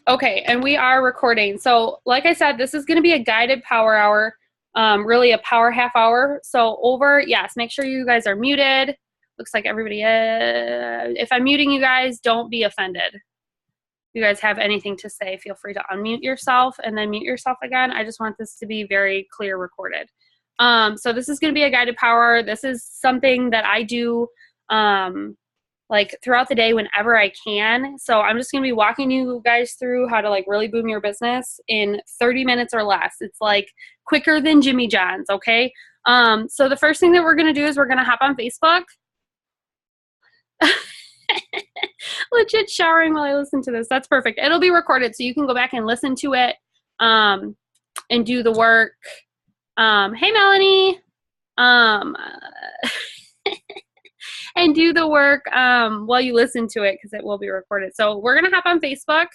Okay, and we are recording. So like I said, this is going to be a guided power hour, really a power half hour. So yes, make sure you guys are muted. Looks like everybody is. If I'm muting you guys, don't be offended. If you guys have anything to say, feel free to unmute yourself and then mute yourself again. I just want this to be very clear recorded. So this is going to be a guided power. This is something that I do like throughout the day whenever I can. So I'm just going to be walking you guys through how to like really boom your business in 30 minutes or less. It's like quicker than Jimmy John's, okay? So the first thing that we're going to do is we're going to hop on Facebook. Legit showering while I listen to this. That's perfect. It'll be recorded so you can go back and listen to it and do the work. Hey, Melanie. And do the work while you listen to it because it will be recorded. So we're going to hop on Facebook.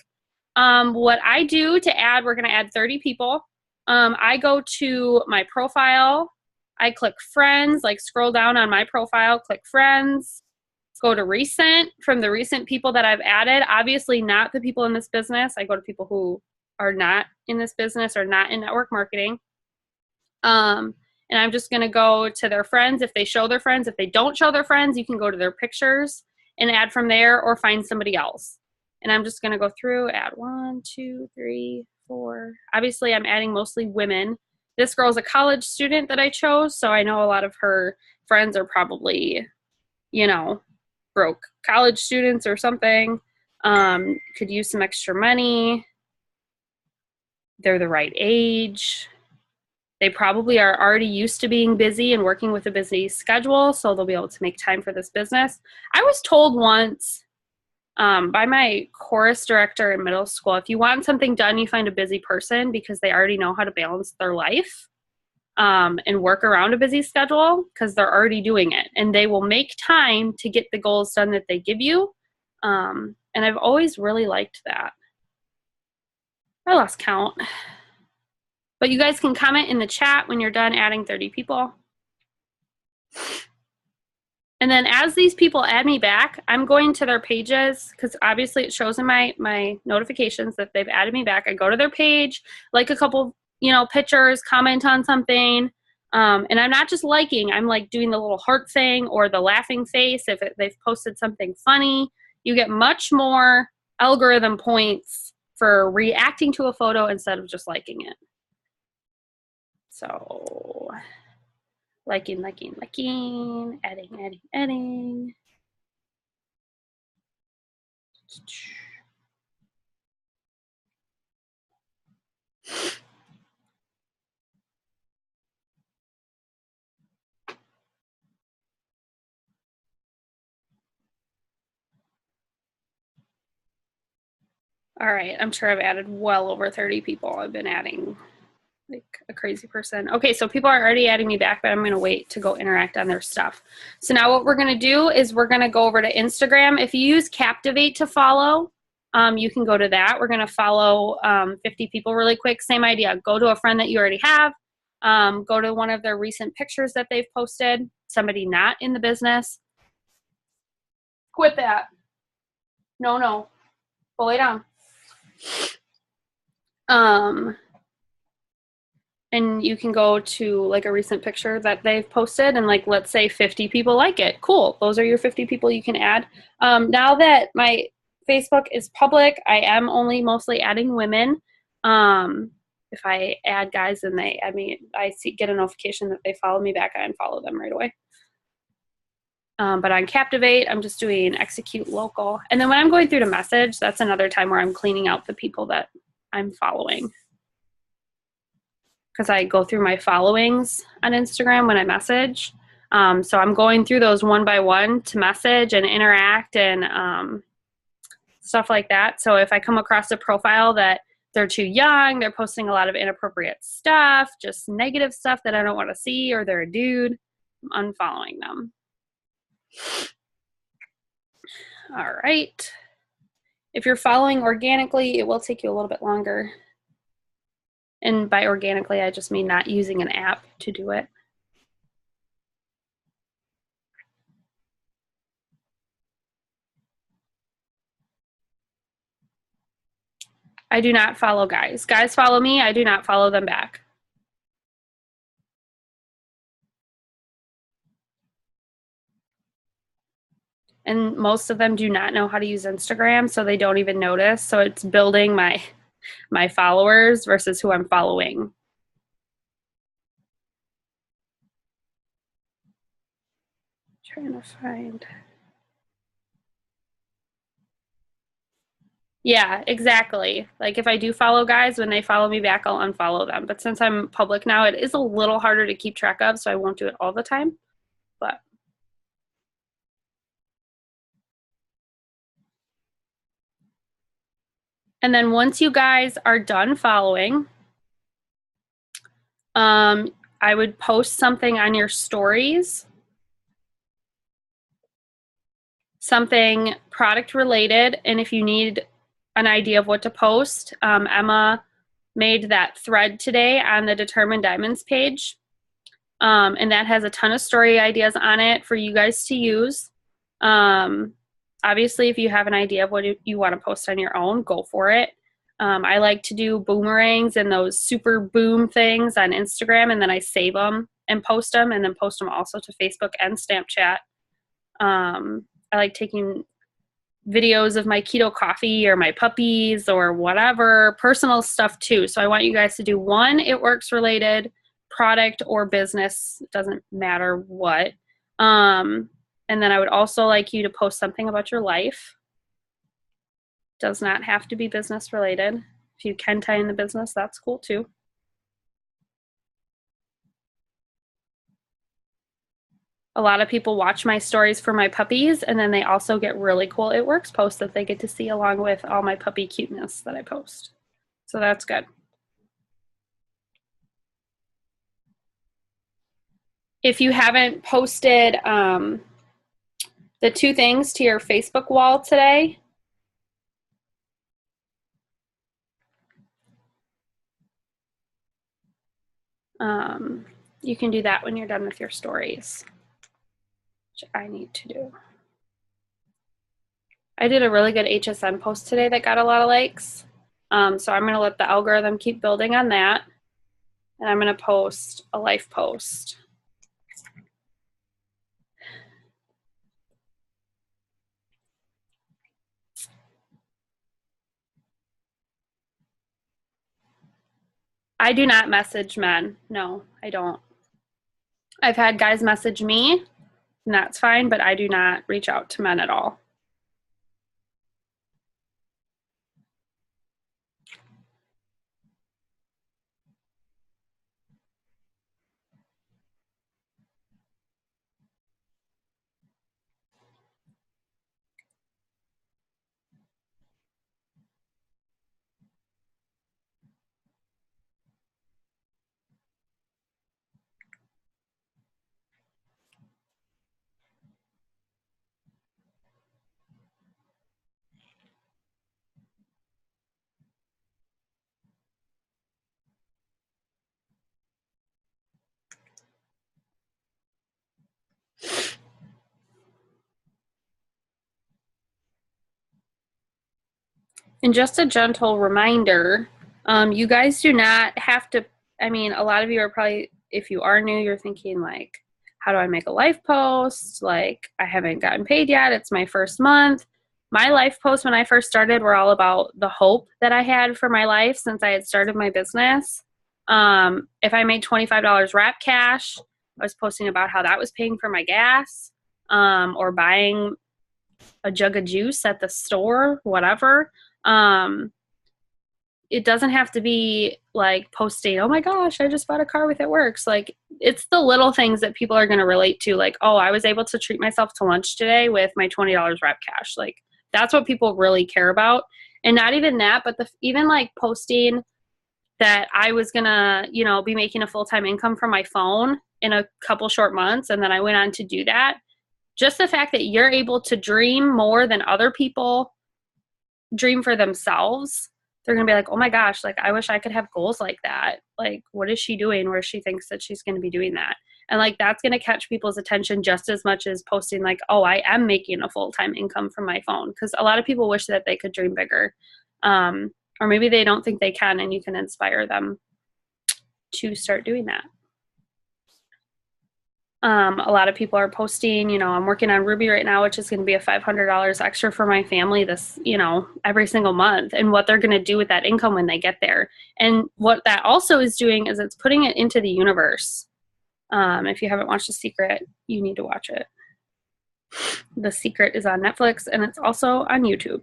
What I do to add, we're going to add 30 people. I go to my profile. I click friends, like scroll down on my profile, click friends, go to recent. From the recent people that I've added, obviously not the people in this business. I go to people who are not in this business or not in network marketing. And I'm just going to go to their friends if they show their friends. If they don't show their friends, you can go to their pictures and add from there or find somebody else. And I'm just going to go through, add 1, 2, 3, 4. Obviously, I'm adding mostly women. This girl's a college student that I chose, so I know a lot of her friends are probably, you know, broke college students or something. Could use some extra money. They're the right age. They probably are already used to being busy and working with a busy schedule, so they'll be able to make time for this business. I was told once by my chorus director in middle school, if you want something done, you find a busy person because they already know how to balance their life and work around a busy schedule because they're already doing it. And they will make time to get the goals done that they give you. And I've always really liked that. I lost count. But you guys can comment in the chat when you're done adding 30 people. And then as these people add me back, I'm going to their pages because obviously it shows in my notifications that they've added me back. I go to their page, like a couple, pictures, comment on something. And I'm not just liking, I'm like doing the little heart thing or the laughing face. If they've posted something funny, you get much more algorithm points for reacting to a photo instead of just liking it. So liking, adding. All right, I'm sure I've added well over 30 people. I've been adding like a crazy person. Okay, so people are already adding me back, but I'm going to wait to go interact on their stuff. So now what we're going to do is we're going to go over to Instagram. If you use Captivate to follow, you can go to that. We're going to follow 50 people really quick. Same idea. Go to a friend that you already have. Go to one of their recent pictures that they've posted. Somebody not in the business. Quit that. No. Go lay down. And you can go to like a recent picture that they've posted and like, let's say 50 people like it. Cool. Those are your 50 people you can add. Now that my Facebook is public, I am only mostly adding women. If I add guys and they add me, get a notification that they follow me back, I unfollow them right away. But on Captivate, I'm just doing execute local. And then when I'm going through to message, that's another time where I'm cleaning out the people that I'm following. Because I go through my followings on Instagram when I message. So I'm going through those one by one to message and interact and stuff like that. So if I come across a profile that they're too young, they're posting a lot of inappropriate stuff, just negative stuff that I don't want to see, or they're a dude, I'm unfollowing them. All right. If you're following organically, it will take you a little bit longer. And by organically, I just mean not using an app to do it. I do not follow guys. Guys follow me. I do not follow them back. And most of them do not know how to use Instagram, so they don't even notice. So it's building my followers versus who I'm following. Trying to find. Yeah, exactly. Like if I do follow guys, when they follow me back, I'll unfollow them. But since I'm public now, it is a little harder to keep track of, so I won't do it all the time. But and then once you guys are done following, I would post something on your stories, something product related, and if you need an idea of what to post, Emma made that thread today on the Determined Diamonds page. And that has a ton of story ideas on it for you guys to use. Obviously, if you have an idea of what you want to post on your own, go for it. I like to do boomerangs and those super boom things on Instagram, and then I save them and post them, and then post them also to Facebook and Snapchat. I like taking videos of my keto coffee or my puppies or whatever, personal stuff too. So I want you guys to do one, it works related, product or business, doesn't matter what. And then I would also like you to post something about your life. Does not have to be business related. If you can tie in the business, that's cool too. A lot of people watch my stories for my puppies, and then they also get really cool It Works posts that they get to see along with all my puppy cuteness that I post. So that's good. If you haven't posted the two things to your Facebook wall today, you can do that when you're done with your stories, which I need to do. I did a really good HSN post today that got a lot of likes. So I'm going to let the algorithm keep building on that. And I'm going to post a life post. I do not message men. No, I don't. I've had guys message me, and that's fine, but I do not reach out to men at all. And just a gentle reminder, you guys do not have to, I mean, a lot of you are probably, if you are new, you're thinking like, how do I make a life post? Like, I haven't gotten paid yet. It's my first month. My life posts when I first started were all about the hope that I had for my life since I had started my business. If I made $25 wrap cash, I was posting about how that was paying for my gas, or buying a jug of juice at the store, whatever. It doesn't have to be like posting, oh my gosh, I just bought a car with It Works. Like, it's the little things that people are going to relate to. Like, oh, I was able to treat myself to lunch today with my $20 wrap cash. Like, that's what people really care about. And not even that, but even like posting that I was going to, be making a full-time income from my phone in a couple short months. And then I went on to do that. Just the fact that you're able to dream more than other people dream for themselves, they're going to be like, oh my gosh, like, I wish I could have goals like that. Like, what is she doing where she thinks that she's going to be doing that? And like, that's going to catch people's attention just as much as posting like, oh, I am making a full-time income from my phone. Because a lot of people wish that they could dream bigger. Or maybe they don't think they can, and you can inspire them to start doing that. A lot of people are posting, I'm working on Ruby right now, which is going to be a $500 extra for my family this, every single month, and what they're going to do with that income when they get there. And what that also is doing is it's putting it into the universe. If you haven't watched The Secret, you need to watch it. The Secret is on Netflix, and it's also on YouTube.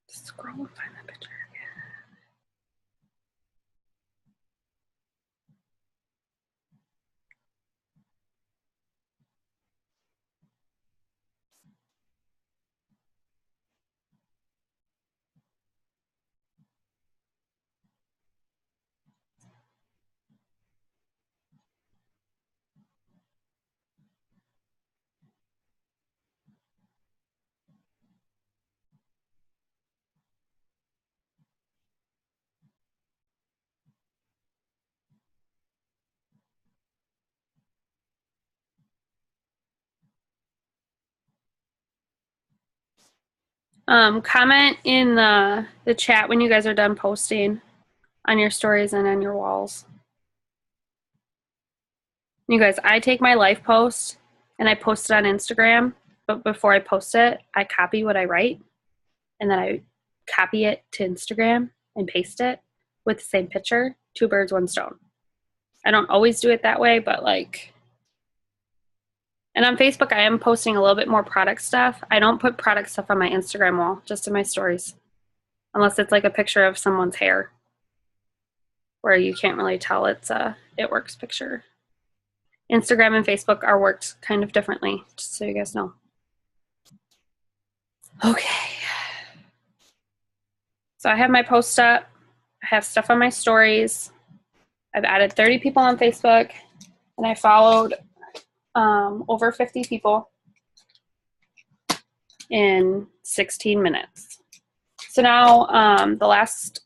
Scroll and find that picture again. Comment in the chat when you guys are done posting on your stories and on your walls. You guys, I take my life post and I post it on Instagram, but before I post it, I copy what I write, and then I copy it to Instagram and paste it with the same picture. 2 birds, 1 stone. I don't always do it that way, but and on Facebook, I am posting a little bit more product stuff. I don't put product stuff on my Instagram wall, just in my stories, unless it's like a picture of someone's hair where you can't really tell it's a It Works picture. Instagram and Facebook are worked kind of differently, just so you guys know. Okay. So I have my post up. I have stuff on my stories. I've added 30 people on Facebook, and I followed over 50 people in 16 minutes. So now the last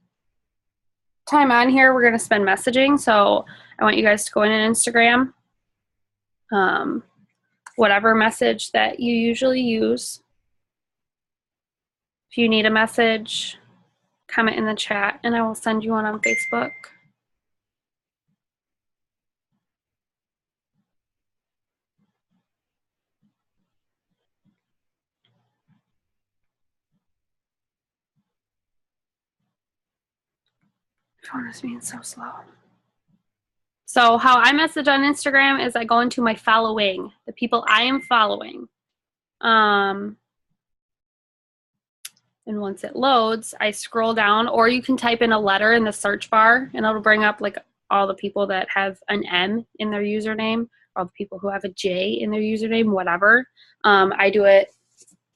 time on here, we're going to spend messaging. So I want you guys to go in on Instagram, whatever message that you usually use. If you need a message, comment in the chat, and I will send you one on Facebook. My phone is being so slow. So how I message on Instagram is I go into my following, the people I am following. And once it loads, I scroll down, or you can type in a letter in the search bar, and it'll bring up like all the people that have an M in their username, or the people who have a J in their username, whatever. I do it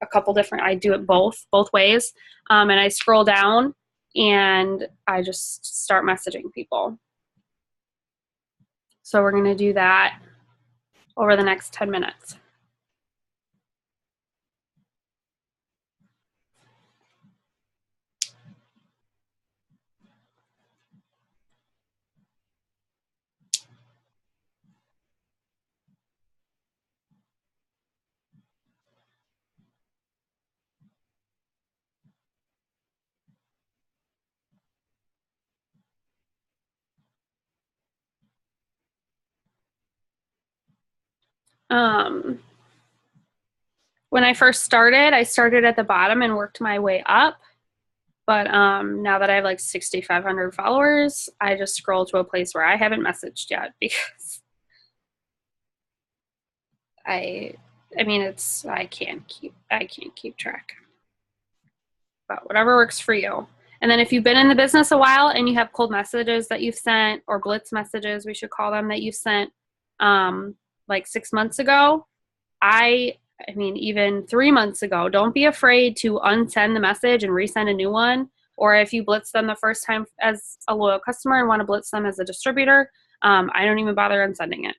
a couple different, I do it both ways. And I scroll down and I just start messaging people. So we're going to do that over the next 10 minutes. When I first started, I started at the bottom and worked my way up. But now that I have like 6,500 followers, I just scroll to a place where I haven't messaged yet, because I can't keep track. But whatever works for you. And then if you've been in the business a while and you have cold messages that you've sent, or blitz messages, we should call them, that you've sent like 6 months ago, even 3 months ago, don't be afraid to unsend the message and resend a new one. Or if you blitz them the first time as a loyal customer and want to blitz them as a distributor, I don't even bother on sending it.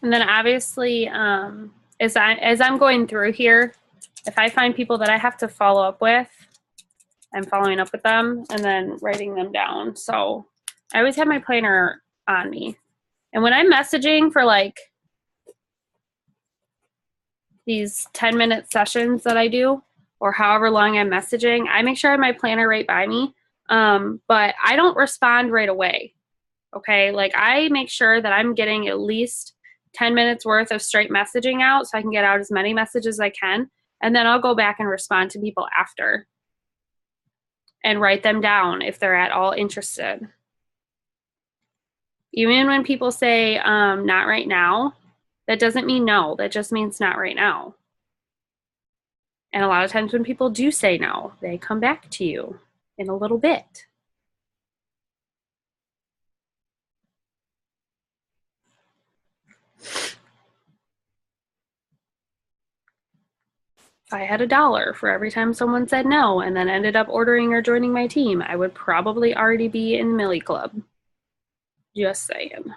And then obviously, as I'm going through here, if I find people that I have to follow up with, I'm following up with them and then writing them down. So I always have my planner on me. And when I'm messaging for like these 10-minute sessions that I do, or however long I'm messaging, I make sure I have my planner right by me. But I don't respond right away. Okay. Like I make sure that I'm getting at least 10 minutes worth of straight messaging out so I can get out as many messages as I can. And then I'll go back and respond to people after and write them down if they're at all interested. Even when people say not right now, that doesn't mean no. That just means not right now. And a lot of times when people do say no, they come back to you in a little bit. If I had $1 for every time someone said no and then ended up ordering or joining my team, I would probably already be in Millie Club. Just saying.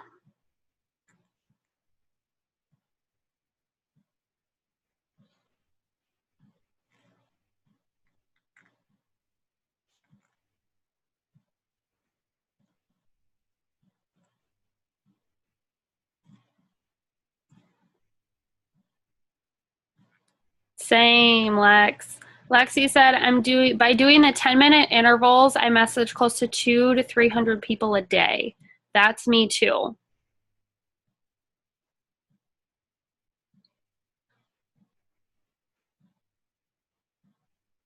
Same, Lex. Lexi said, by doing the 10-minute intervals, I message close to 200 to 300 people a day. That's me too.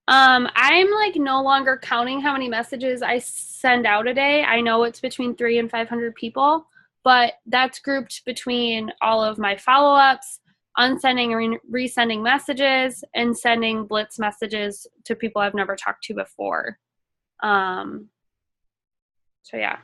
I'm like no longer counting how many messages I send out a day. I know it's between 300 and 500 people, but that's grouped between all of my follow-ups, unsending and resending messages, and sending blitz messages to people I've never talked to before. So yeah.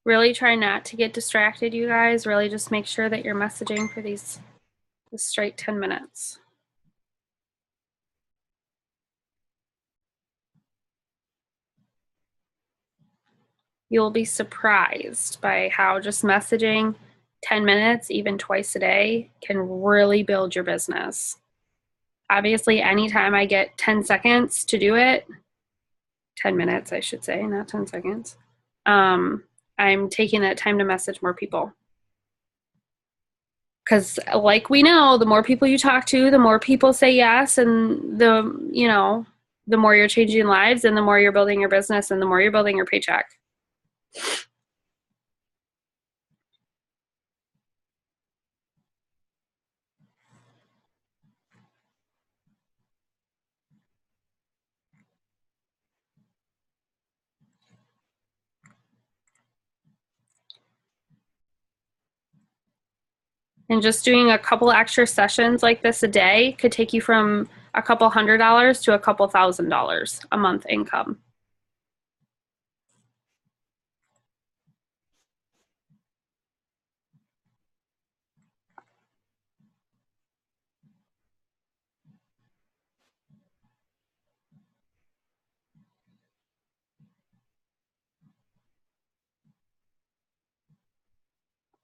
Really try not to get distracted, you guys. Really just make sure that you're messaging for these straight 10 minutes. You'll be surprised by how just messaging 10 minutes, even twice a day, can really build your business. Obviously, anytime I get 10 seconds to do it, 10 minutes, I should say, not 10 seconds, I'm taking that time to message more people. Because like we know, the more people you talk to, the more people say yes, and the more you're changing lives, and the more you're building your business, and the more you're building your paycheck. And just doing a couple extra sessions like this a day could take you from a couple $100 to a couple $1,000 a month income.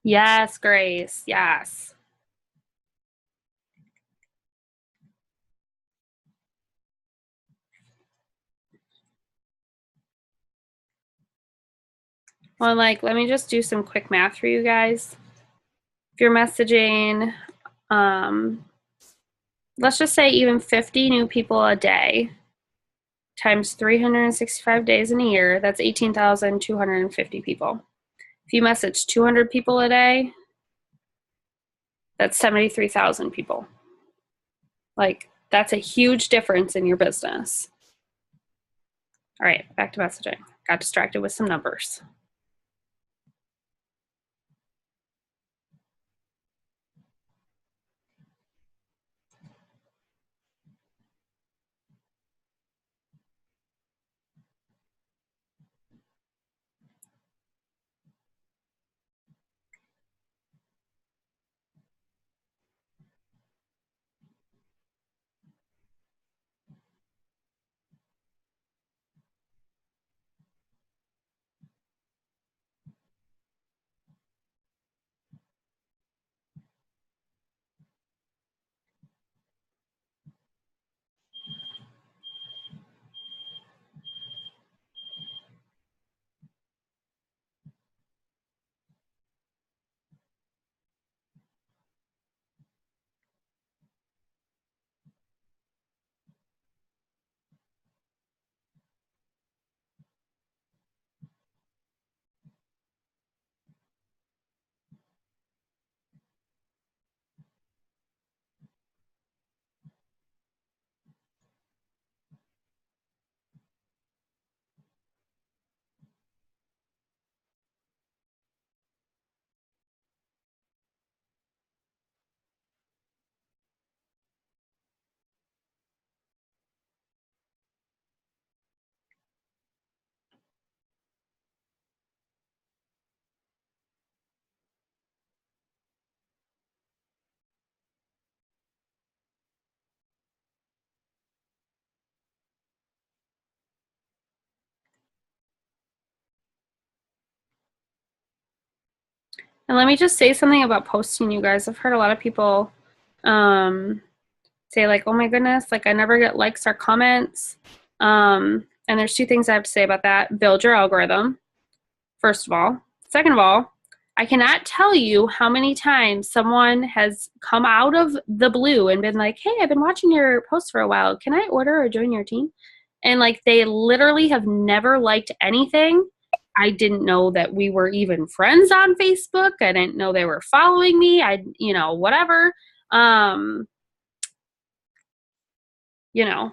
Yes, Grace. Yes. Well, like, let me just do some quick math for you guys. If you're messaging, let's just say even 50 new people a day times 365 days in a year, that's 18,250 people. If you message 200 people a day, that's 73,000 people. Like, that's a huge difference in your business. All right, back to messaging. Got distracted with some numbers. And let me just say something about posting, you guys. I've heard a lot of people say like, oh my goodness, like I never get likes or comments. And there's two things I have to say about that. Build your algorithm, first of all. Second of all, I cannot tell you how many times someone has come out of the blue and been like, hey, I've been watching your posts for a while. Can I order or join your team? And like they literally have never liked anything. I didn't know that we were even friends on Facebook. I didn't know they were following me. Whatever. You know.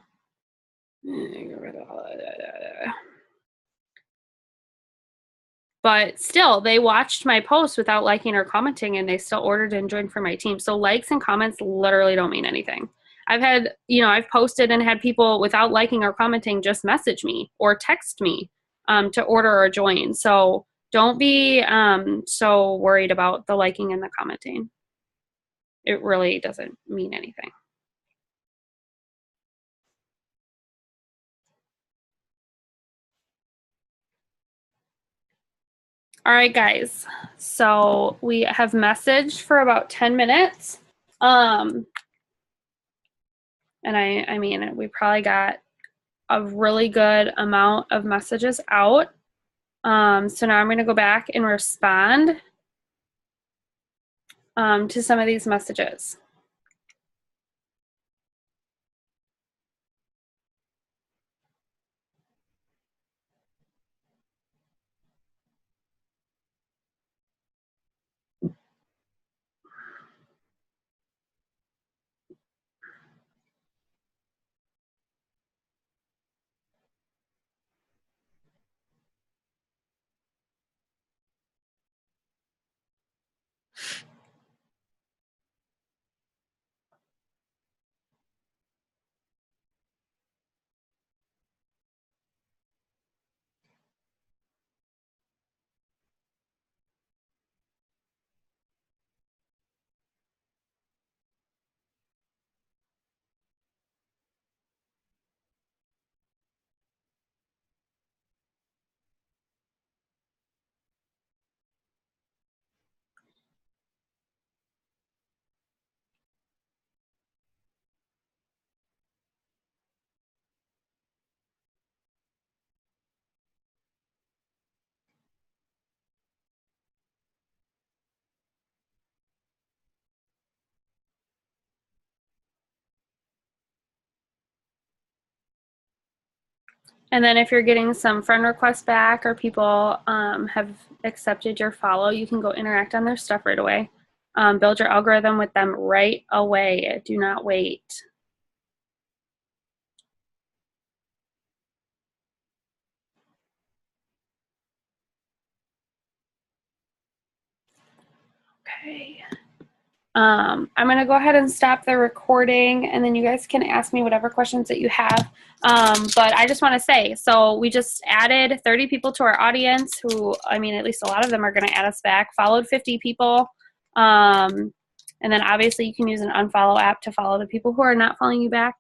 But still, they watched my post without liking or commenting, and they still ordered and joined for my team. So likes and comments literally don't mean anything. I've posted and had people without liking or commenting just message me or text me to order or join. So Don't be so worried about the liking and the commenting. It really doesn't mean anything. All right, guys. So we have messaged for about 10 minutes. And I mean, we probably got a really good amount of messages out. So now I'm going to go back and respond to some of these messages. And then if you're getting some friend requests back or people have accepted your follow, you can go interact on their stuff right away. Build your algorithm with them right away. Do not wait. Okay. I'm going to go ahead and stop the recording, and then you guys can ask me whatever questions that you have. But I just want to say, so we just added 30 people to our audience who, I mean, at least a lot of them are going to add us back, followed 50 people. And then obviously you can use an unfollow app to follow the people who are not following you back.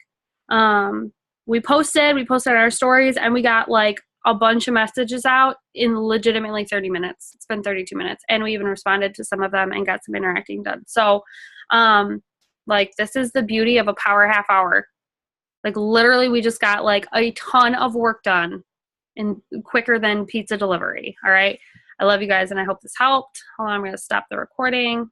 We posted our stories, and we got like a bunch of messages out in legitimately 30 minutes. It's been 32 minutes. And we even responded to some of them and got some interacting done. So, like, this is the beauty of a power half hour. Like, literally, we just got like a ton of work done and quicker than pizza delivery. All right. I love you guys, and I hope this helped. Hold on, I'm going to stop the recording.